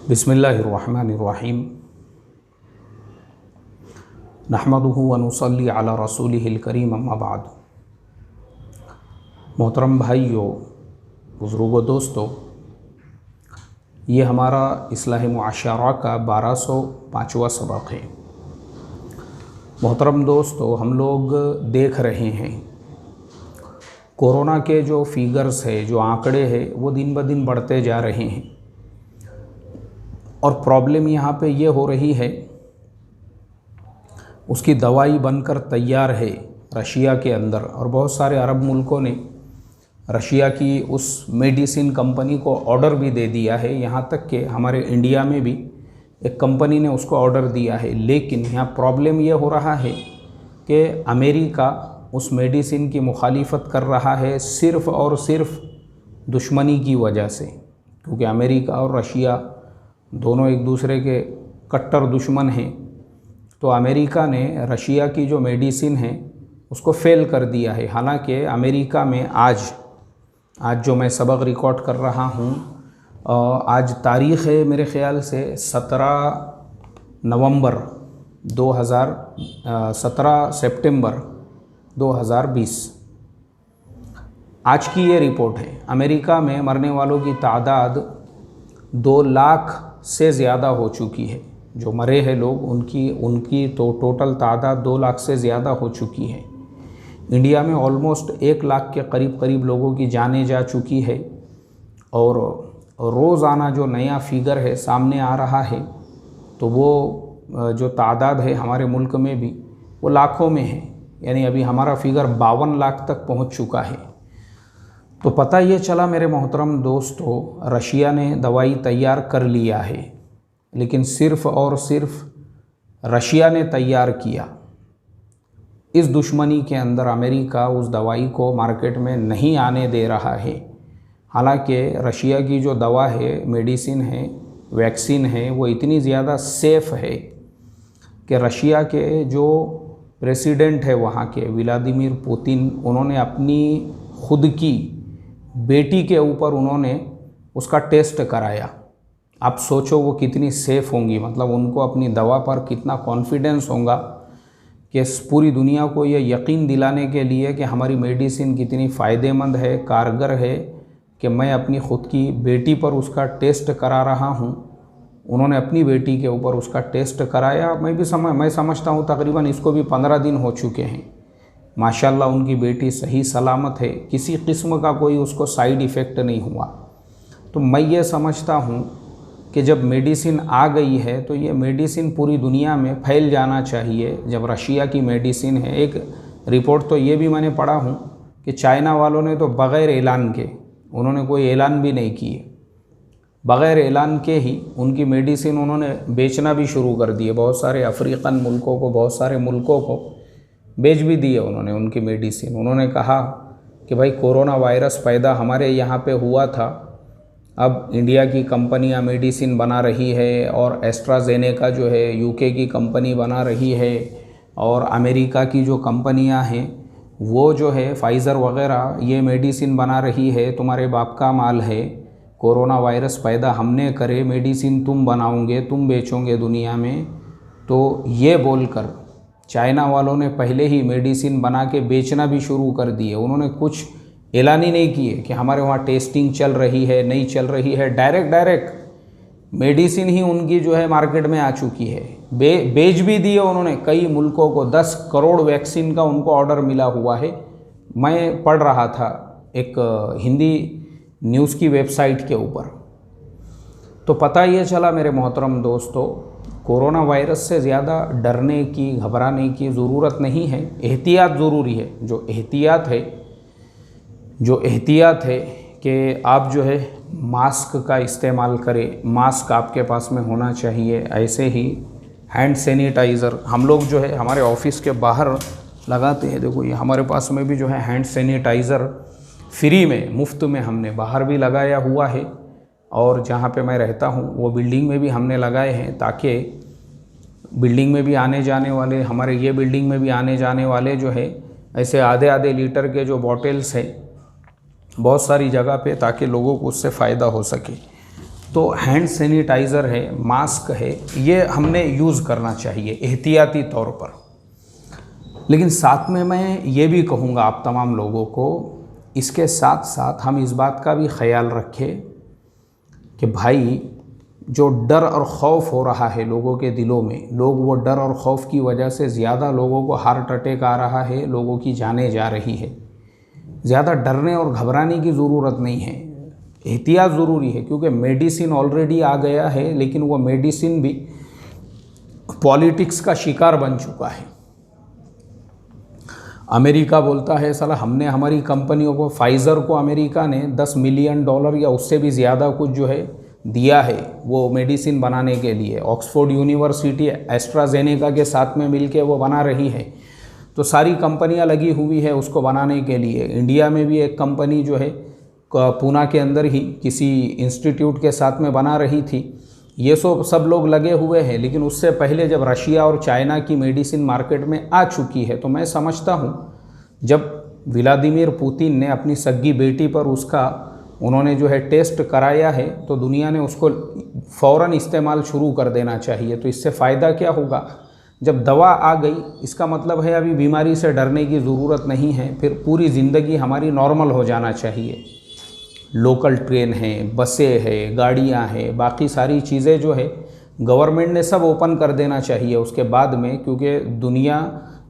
बिस्मिल्लाहिर्रहमानिर्रहीम नहमदुहु व नुसल्ली अला रसूलिहिल करीम अम्मा बाद। मोहतरम भाइयों, बुज़ुर्गों, दोस्तों, ये हमारा इस्लाह मुआशरा का 1205वां सबक है। मोहतरम दोस्तों, हम लोग देख रहे हैं कोरोना के जो फिगर्स है, जो आंकड़े हैं, वो दिन ब दिन बढ़ते जा रहे हैं। और प्रॉब्लम यहाँ पे ये हो रही है, उसकी दवाई बनकर तैयार है रशिया के अंदर, और बहुत सारे अरब मुल्कों ने रशिया की उस मेडिसिन कंपनी को ऑर्डर भी दे दिया है। यहाँ तक कि हमारे इंडिया में भी एक कंपनी ने उसको ऑर्डर दिया है। लेकिन यहाँ प्रॉब्लम ये हो रहा है कि अमेरिका उस मेडिसिन की मुखालिफत कर रहा है सिर्फ़ और सिर्फ दुश्मनी की वजह से, क्योंकि अमेरिका और रशिया दोनों एक दूसरे के कट्टर दुश्मन हैं। तो अमेरिका ने रशिया की जो मेडिसिन है उसको फेल कर दिया है। हालांकि अमेरिका में आज जो मैं सबक रिकॉर्ड कर रहा हूँ, आज तारीख़ है मेरे ख़्याल से 17 सितंबर 2020। आज की ये रिपोर्ट है। अमेरिका में मरने वालों की तादाद 2 लाख से ज़्यादा हो चुकी है। जो मरे हैं लोग, उनकी तो टोटल तादाद 2 लाख से ज़्यादा हो चुकी है। इंडिया में ऑलमोस्ट 1 लाख के करीब लोगों की जानें जा चुकी है। और रोज़ाना जो नया फिगर है सामने आ रहा है, तो वो जो तादाद है हमारे मुल्क में भी वो लाखों में है। यानी अभी हमारा फिगर 52 लाख तक पहुंच चुका है। तो पता ये चला मेरे मोहतरम दोस्तों, रशिया ने दवाई तैयार कर लिया है, लेकिन सिर्फ़ और सिर्फ रशिया ने तैयार किया। इस दुश्मनी के अंदर अमेरिका उस दवाई को मार्केट में नहीं आने दे रहा है। हालांकि रशिया की जो दवा है, मेडिसिन है, वैक्सीन है, वो इतनी ज़्यादा सेफ़ है कि रशिया के जो प्रेसिडेंट है वहाँ के, व्लादिमीर पुतिन, उन्होंने अपनी खुद की बेटी के ऊपर उन्होंने उसका टेस्ट कराया। आप सोचो वो कितनी सेफ़ होंगी, मतलब उनको अपनी दवा पर कितना कॉन्फिडेंस होगा कि पूरी दुनिया को ये यकीन दिलाने के लिए कि हमारी मेडिसिन कितनी फ़ायदेमंद है, कारगर है, कि मैं अपनी ख़ुद की बेटी पर उसका टेस्ट करा रहा हूँ। उन्होंने अपनी बेटी के ऊपर उसका टेस्ट कराया। मैं समझता हूँ तकरीबन इसको भी 15 दिन हो चुके हैं। माशाल्लाह उनकी बेटी सही सलामत है, किसी किस्म का कोई उसको साइड इफ़ेक्ट नहीं हुआ। तो मैं ये समझता हूँ कि जब मेडिसिन आ गई है तो ये मेडिसिन पूरी दुनिया में फैल जाना चाहिए। जब रशिया की मेडिसिन है, एक रिपोर्ट तो ये भी मैंने पढ़ा हूँ कि चाइना वालों ने तो बग़ैर ऐलान के, उन्होंने कोई ऐलान भी नहीं किए, बग़ैर ऐलान के ही उनकी मेडिसिन उन्होंने बेचना भी शुरू कर दिए। बहुत सारे अफ्रीकन मुल्कों को, बहुत सारे मुल्कों को बेच भी दिए उन्होंने उनकी मेडिसिन। उन्होंने कहा कि भाई कोरोना वायरस पैदा हमारे यहाँ पे हुआ था, अब इंडिया की कंपनियाँ मेडिसिन बना रही है, और एस्ट्राजेनेका जो है यूके की कंपनी बना रही है, और अमेरिका की जो कंपनियाँ हैं वो जो है फाइज़र वग़ैरह ये मेडिसिन बना रही है। तुम्हारे बाप का माल है, कोरोना वायरस पैदा हमने करे, मेडिसिन तुम बनाओगे, तुम बेचोगे दुनिया में। तो ये बोलकर चाइना वालों ने पहले ही मेडिसिन बना के बेचना भी शुरू कर दिए। उन्होंने कुछ ऐलान ही नहीं किए कि हमारे वहाँ टेस्टिंग चल रही है, नहीं चल रही है। डायरेक्ट मेडिसिन ही उनकी जो है मार्केट में आ चुकी है। बेच भी दिए उन्होंने कई मुल्कों को। 10 करोड़ वैक्सीन का उनको ऑर्डर मिला हुआ है। मैं पढ़ रहा था एक हिंदी न्यूज़ की वेबसाइट के ऊपर। तो पता ये चला मेरे मोहतरम दोस्तों, कोरोना वायरस से ज़्यादा डरने की, घबराने की ज़रूरत नहीं है। एहतियात ज़रूरी है। जो एहतियात है कि आप जो है मास्क का इस्तेमाल करें, मास्क आपके पास में होना चाहिए। ऐसे ही हैंड सैनिटाइज़र हम लोग जो है हमारे ऑफिस के बाहर लगाते हैं। देखो ये हमारे पास में भी जो है हैंड सैनिटाइज़र फ्री में, मुफ्त में हमने बाहर भी लगाया हुआ है, और जहाँ पे मैं रहता हूँ वो बिल्डिंग में भी हमने लगाए हैं, ताकि बिल्डिंग में भी आने जाने वाले, हमारे ये बिल्डिंग में भी आने जाने वाले जो है ऐसे आधे लीटर के जो बॉटल्स हैं बहुत सारी जगह पे, ताकि लोगों को उससे फ़ायदा हो सके। तो हैंड सैनिटाइज़र है, मास्क है, ये हमने यूज़ करना चाहिए एहतियाती तौर पर। लेकिन साथ में मैं ये भी कहूँगा आप तमाम लोगों को, इसके साथ साथ हम इस बात का भी ख्याल रखें कि भाई जो डर और ख़ौफ हो रहा है लोगों के दिलों में, लोग वो डर और ख़ौफ की वजह से ज़्यादा लोगों को हार्ट अटैक आ रहा है, लोगों की जानें जा रही है। ज़्यादा डरने और घबराने की ज़रूरत नहीं है, एहतियात ज़रूरी है, क्योंकि मेडिसिन ऑलरेडी आ गया है, लेकिन वो मेडिसिन भी पॉलिटिक्स का शिकार बन चुका है। अमेरिका बोलता है साला हमने हमारी कंपनियों को, फाइज़र को अमेरिका ने $10 मिलियन या उससे भी ज़्यादा कुछ जो है दिया है वो मेडिसिन बनाने के लिए। ऑक्सफोर्ड यूनिवर्सिटी एस्ट्राजेनेका के साथ में मिलके वो बना रही है, तो सारी कंपनियां लगी हुई है उसको बनाने के लिए। इंडिया में भी एक कंपनी जो है पूना के अंदर ही किसी इंस्टीट्यूट के साथ में बना रही थी। ये सब लोग लगे हुए हैं, लेकिन उससे पहले जब रशिया और चाइना की मेडिसिन मार्केट में आ चुकी है, तो मैं समझता हूँ जब व्लादिमीर पुतिन ने अपनी सगी बेटी पर उसका उन्होंने जो है टेस्ट कराया है, तो दुनिया ने उसको फ़ौरन इस्तेमाल शुरू कर देना चाहिए। तो इससे फ़ायदा क्या होगा, जब दवा आ गई इसका मतलब है अभी बीमारी से डरने की ज़रूरत नहीं है, फिर पूरी ज़िंदगी हमारी नॉर्मल हो जाना चाहिए। लोकल ट्रेन है, बसें है, गाड़ियाँ हैं, बाकी सारी चीज़ें जो है गवर्नमेंट ने सब ओपन कर देना चाहिए उसके बाद में, क्योंकि दुनिया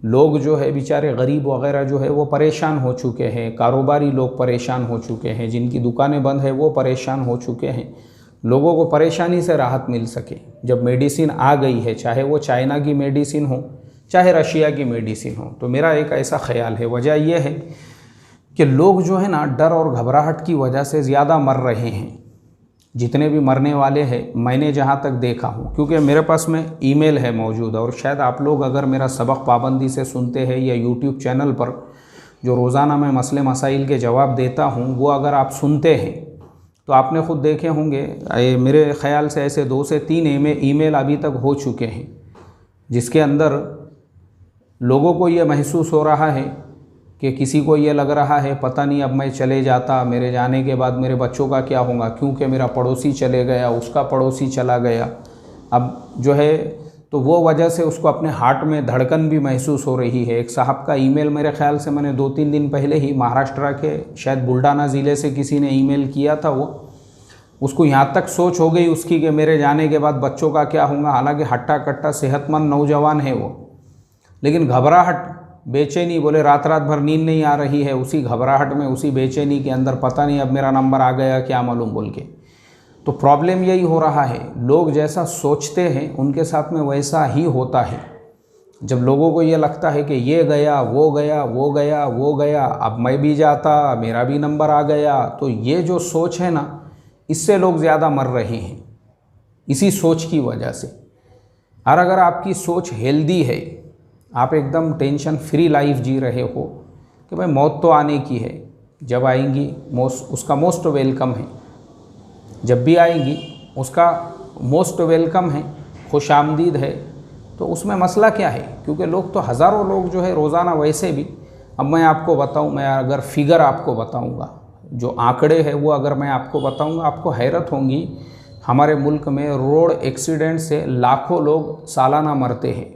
लोग जो है बेचारे गरीब वगैरह जो है वो परेशान हो चुके हैं, कारोबारी लोग परेशान हो चुके हैं, जिनकी दुकानें बंद है वो परेशान हो चुके हैं। लोगों को परेशानी से राहत मिल सके जब मेडिसिन आ गई है, चाहे वो चाइना की मेडिसिन हो चाहे रशिया की मेडिसिन हो। तो मेरा एक ऐसा ख्याल है, वजह यह है कि लोग जो है ना डर और घबराहट की वजह से ज़्यादा मर रहे हैं। जितने भी मरने वाले हैं मैंने जहाँ तक देखा हूँ, क्योंकि मेरे पास में ईमेल है मौजूद, और शायद आप लोग अगर मेरा सबक पाबंदी से सुनते हैं या यूट्यूब चैनल पर जो रोज़ाना मैं मसले मसाइल के जवाब देता हूँ वो अगर आप सुनते हैं तो आपने ख़ुद देखे होंगे, मेरे ख़्याल से ऐसे 2 से 3 ईमेल अभी तक हो चुके हैं जिसके अंदर लोगों को ये महसूस हो रहा है कि किसी को ये लग रहा है पता नहीं अब मैं चले जाता, मेरे जाने के बाद मेरे बच्चों का क्या होगा, क्योंकि मेरा पड़ोसी चले गया, उसका पड़ोसी चला गया। अब जो है तो वो वजह से उसको अपने हार्ट में धड़कन भी महसूस हो रही है। एक साहब का ईमेल मेरे ख्याल से मैंने 2-3 दिन पहले ही महाराष्ट्र के शायद बुल्ढाना ज़िले से किसी ने ईमेल किया था, वो उसको यहाँ तक सोच हो गई उसकी कि मेरे जाने के बाद बच्चों का क्या होगा। हालांकि हट्टा कट्टा सेहतमंद नौजवान है वो, लेकिन घबराहट, बेचैनी, बोले रात रात भर नींद नहीं आ रही है, उसी घबराहट में उसी बेचैनी के अंदर पता नहीं अब मेरा नंबर आ गया क्या मालूम बोल के। तो प्रॉब्लम यही हो रहा है, लोग जैसा सोचते हैं उनके साथ में वैसा ही होता है। जब लोगों को ये लगता है कि ये गया वो गया वो गया वो गया, अब मैं भी जाता मेरा भी नंबर आ गया, तो ये जो सोच है ना इससे लोग ज़्यादा मर रहे हैं, इसी सोच की वजह से। और अगर आपकी सोच हेल्दी है, आप एकदम टेंशन फ्री लाइफ जी रहे हो कि भाई मौत तो आने की है, जब आएंगी उसका मोस्ट वेलकम है, जब भी आएंगी उसका मोस्ट वेलकम है, खुशामदीद है, तो उसमें मसला क्या है। क्योंकि लोग तो हज़ारों लोग जो है रोज़ाना वैसे भी, अब मैं आपको बताऊं, मैं अगर फिगर आपको बताऊंगा, जो आंकड़े हैं वो अगर मैं आपको बताऊंगा आपको हैरत होंगी। हमारे मुल्क में रोड एक्सीडेंट से लाखों लोग सालाना मरते हैं,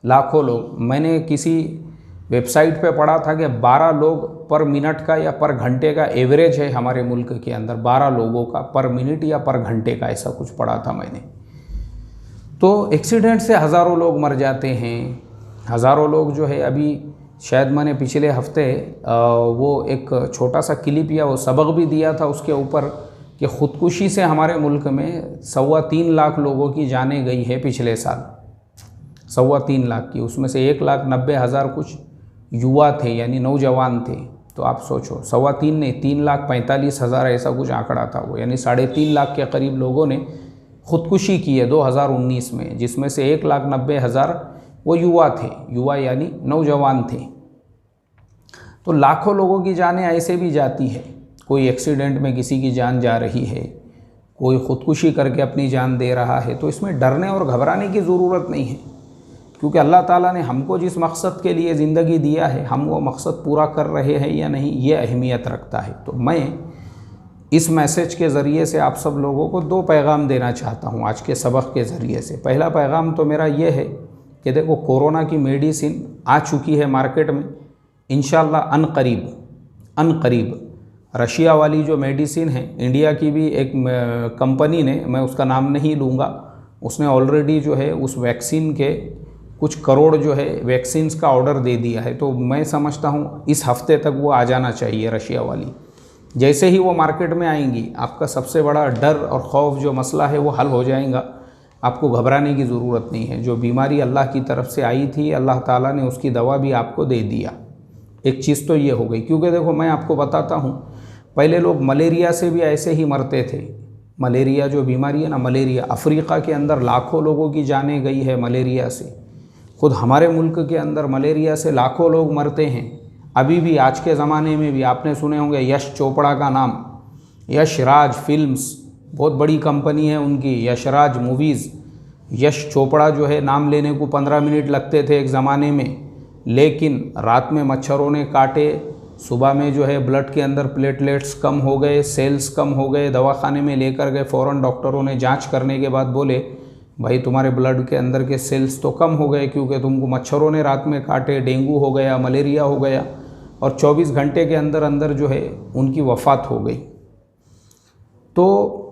लाखों लोग। मैंने किसी वेबसाइट पे पढ़ा था कि 12 लोग पर मिनट का या पर घंटे का एवरेज है हमारे मुल्क के अंदर, 12 लोगों का पर मिनट या पर घंटे का, ऐसा कुछ पढ़ा था मैंने। तो एक्सीडेंट से हज़ारों लोग मर जाते हैं, हज़ारों लोग जो है। अभी शायद मैंने पिछले हफ्ते वो एक छोटा सा क्लिप या वो सबक भी दिया था उसके ऊपर कि ख़ुदकुशी से हमारे मुल्क में 3.25 लाख लोगों की जानें गई है पिछले साल, 3.25 लाख की। उसमें से 1,90,000 कुछ युवा थे, यानी नौजवान थे। तो आप सोचो 3.25 नहीं, 3,45,000 ऐसा कुछ आंकड़ा था वो, यानी 3.5 लाख के करीब लोगों ने ख़ुदकुशी की है 2019 में, जिसमें से 1,90,000 वो युवा थे, युवा यानी नौजवान थे। तो लाखों लोगों की जानें ऐसे भी जाती है, कोई एक्सीडेंट में किसी की जान जा रही है, कोई ख़ुदकुशी करके अपनी जान दे रहा है। तो इसमें डरने और घबराने की ज़रूरत नहीं है, क्योंकि अल्लाह ताला ने हमको जिस मकसद के लिए ज़िंदगी दिया है, हम वो मकसद पूरा कर रहे हैं या नहीं, ये अहमियत रखता है। तो मैं इस मैसेज के ज़रिए से आप सब लोगों को दो पैगाम देना चाहता हूँ आज के सबक के ज़रिए से। पहला पैगाम तो मेरा ये है कि देखो, कोरोना की मेडिसिन आ चुकी है मार्केट में इंशाल्लाह अनकरीब। रशिया वाली जो मेडिसिन है, इंडिया की भी एक कंपनी ने, मैं उसका नाम नहीं लूँगा, उसने ऑलरेडी जो है उस वैक्सीन के कुछ करोड़ जो है वैक्सीन्स का ऑर्डर दे दिया है। तो मैं समझता हूँ इस हफ्ते तक वो आ जाना चाहिए रशिया वाली। जैसे ही वो मार्केट में आएंगी, आपका सबसे बड़ा डर और खौफ जो मसला है वो हल हो जाएगा। आपको घबराने की ज़रूरत नहीं है। जो बीमारी अल्लाह की तरफ से आई थी, अल्लाह ताला ने उसकी दवा भी आपको दे दिया। एक चीज़ तो ये हो गई, क्योंकि देखो मैं आपको बताता हूँ, पहले लोग मलेरिया से भी ऐसे ही मरते थे। मलेरिया जो बीमारी है ना, मलेरिया अफ्रीका के अंदर लाखों लोगों की जानें गई है मलेरिया से। खुद हमारे मुल्क के अंदर मलेरिया से लाखों लोग मरते हैं अभी भी। आज के ज़माने में भी आपने सुने होंगे यश चोपड़ा का नाम, यश राज फिल्म्स बहुत बड़ी कंपनी है उनकी, यशराज मूवीज़। यश चोपड़ा जो है, नाम लेने को 15 मिनट लगते थे एक ज़माने में, लेकिन रात में मच्छरों ने काटे, सुबह में जो है ब्लड के अंदर प्लेटलेट्स कम हो गए, सेल्स कम हो गए, दवाखाने में लेकर गए। फ़ौरन डॉक्टरों ने जांच करने के बाद बोले, भाई तुम्हारे ब्लड के अंदर के सेल्स तो कम हो गए क्योंकि तुमको मच्छरों ने रात में काटे, डेंगू हो गया, मलेरिया हो गया। और 24 घंटे के अंदर अंदर जो है उनकी वफ़ात हो गई। तो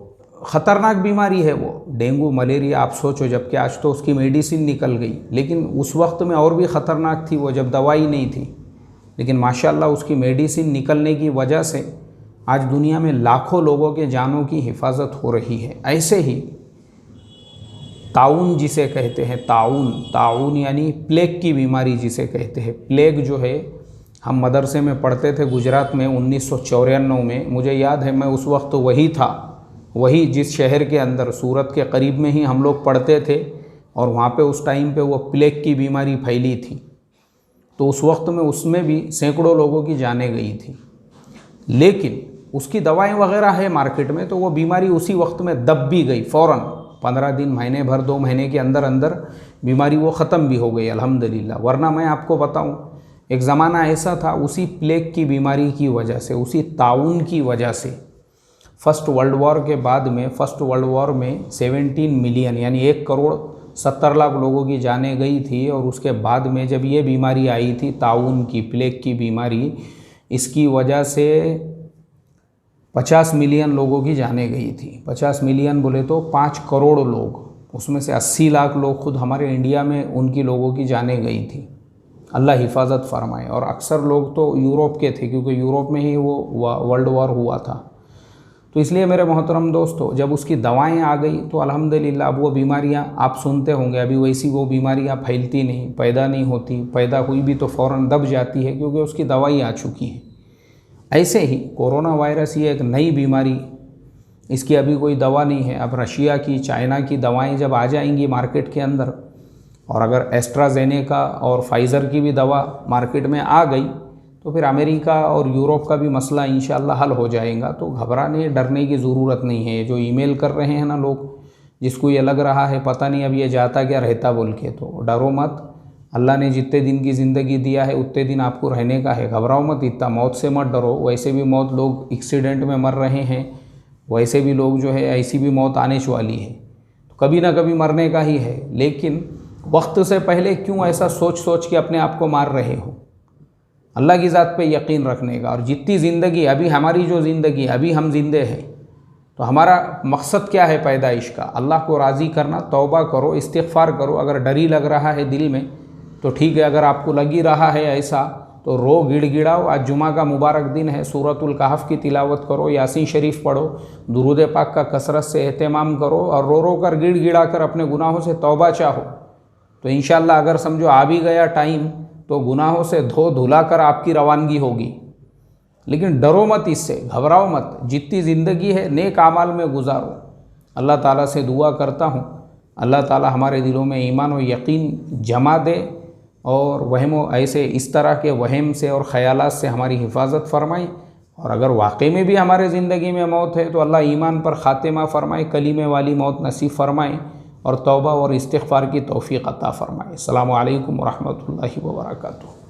ख़तरनाक बीमारी है वो डेंगू मलेरिया, आप सोचो, जबकि आज तो उसकी मेडिसिन निकल गई। लेकिन उस वक्त में और भी ख़तरनाक थी वो, जब दवाई नहीं थी। लेकिन माशाल्लाह उसकी मेडिसिन निकलने की वजह से आज दुनिया में लाखों लोगों के जानों की हिफाजत हो रही है। ऐसे ही ताउन जिसे कहते हैं, ताउन यानी प्लेग की बीमारी जिसे कहते हैं। प्लेग जो है, हम मदरसे में पढ़ते थे गुजरात में 1994 में, मुझे याद है मैं उस वक्त वही था, वही जिस शहर के अंदर सूरत के करीब में ही हम लोग पढ़ते थे। और वहाँ पे उस टाइम पे वो प्लेग की बीमारी फैली थी। तो उस वक्त में उसमें भी सैकड़ों लोगों की जानें गई थी। लेकिन उसकी दवाएं वगैरह है मार्केट में, तो वो बीमारी उसी वक्त में दब भी गई फ़ौरन। 15 दिन, महीने भर, 2 महीने के अंदर अंदर बीमारी वो ख़त्म भी हो गई अल्हम्दुलिल्लाह। वरना मैं आपको बताऊं, एक ज़माना ऐसा था, उसी प्लेग की बीमारी की वजह से, उसी ताउन की वजह से फर्स्ट वर्ल्ड वॉर के बाद में, फर्स्ट वर्ल्ड वॉर में 17 मिलियन यानी 1 करोड़ 70 लाख लोगों की जानें गई थी। और उसके बाद में जब ये बीमारी आई थी, ताउन की, प्लेग की बीमारी, इसकी वजह से 50 मिलियन लोगों की जानें गई थी। 50 मिलियन बोले तो 5 करोड़ लोग, उसमें से 80 लाख लोग खुद हमारे इंडिया में उनकी लोगों की जानें गई थी। अल्लाह हिफाजत फरमाए। और अक्सर लोग तो यूरोप के थे, क्योंकि यूरोप में ही वो वर्ल्ड वॉर हुआ था। तो इसलिए मेरे मोहतरम दोस्तों, जब उसकी दवाएं आ गई तो अल्हम्दुलिल्लाह अब वो बीमारियां आप सुनते होंगे, अभी वैसी वो बीमारियां फैलती नहीं, पैदा नहीं होती, पैदा हुई भी तो फ़ौरन दब जाती है, क्योंकि उसकी दवाई आ चुकी है। ऐसे ही कोरोना वायरस ये एक नई बीमारी, इसकी अभी कोई दवा नहीं है। अब रशिया की, चाइना की दवाएं जब आ जाएंगी मार्केट के अंदर, और अगर एस्ट्राजेनेका और फाइज़र की भी दवा मार्केट में आ गई, तो फिर अमेरिका और यूरोप का भी मसला इंशाअल्लाह हल हो जाएगा। तो घबराने डरने की ज़रूरत नहीं है। जो ईमेल कर रहे हैं ना लोग, जिसको ये लग रहा है पता नहीं अब ये जाता क्या रहता बोल के, तो डरो मत। अल्लाह ने जितने दिन की ज़िंदगी दिया है उतने दिन आपको रहने का है। घबराओ मत, इतना मौत से मत डरो। वैसे भी मौत, लोग एक्सीडेंट में मर रहे हैं, वैसे भी लोग जो है ऐसी भी मौत आने वाली है। तो कभी ना कभी मरने का ही है। लेकिन वक्त से पहले क्यों ऐसा सोच सोच के अपने आप को मार रहे हो? अल्लाह की ज़ात पे यकीन रखने का। और जितनी ज़िंदगी अभी, हमारी जो ज़िंदगी अभी हम जिंदे हैं, तो हमारा मकसद क्या है पैदाइश का? अल्लाह को राज़ी करना। तौबा करो, इस्तिग़फ़ार करो। अगर डर ही लग रहा है दिल में तो ठीक है, अगर आपको लग ही रहा है ऐसा तो रो, गिड़गिड़ाओ। आज जुमा का मुबारक दिन है, सूरतुल कहफ़ की तिलावत करो, यासीन शरीफ पढ़ो, दुरूद पाक का कसरत से एहतमाम करो, और रो रो कर, गिड़गिड़ा कर अपने गुनाहों से तौबा चाहो। तो इंशाअल्लाह अगर समझो आ भी गया टाइम, तो गुनाहों से धो धुला कर आपकी रवानगी होगी। लेकिन डरो मत, इससे घबराओ मत। जितनी ज़िंदगी है नेक आमाल में गुजारो। अल्लाह ताला से दुआ करता हूँ, अल्लाह ताला हमारे दिलों में ईमान और यकीन जमा दे, और वहमो ऐसे इस तरह के वहम से और ख़यालात से हमारी हिफाजत फरमाए। और अगर वाकई में भी हमारे ज़िंदगी में मौत है तो अल्लाह ईमान पर ख़ातिमा फ़रमाए, कलीमे वाली मौत नसीब फ़रमाए, और तौबा और इस्तिग़फ़ार की तौफ़ीक़ अता फ़रमाए। अस्सलामु अलैकुम व रहमतुल्लाहि व बरकातुहू।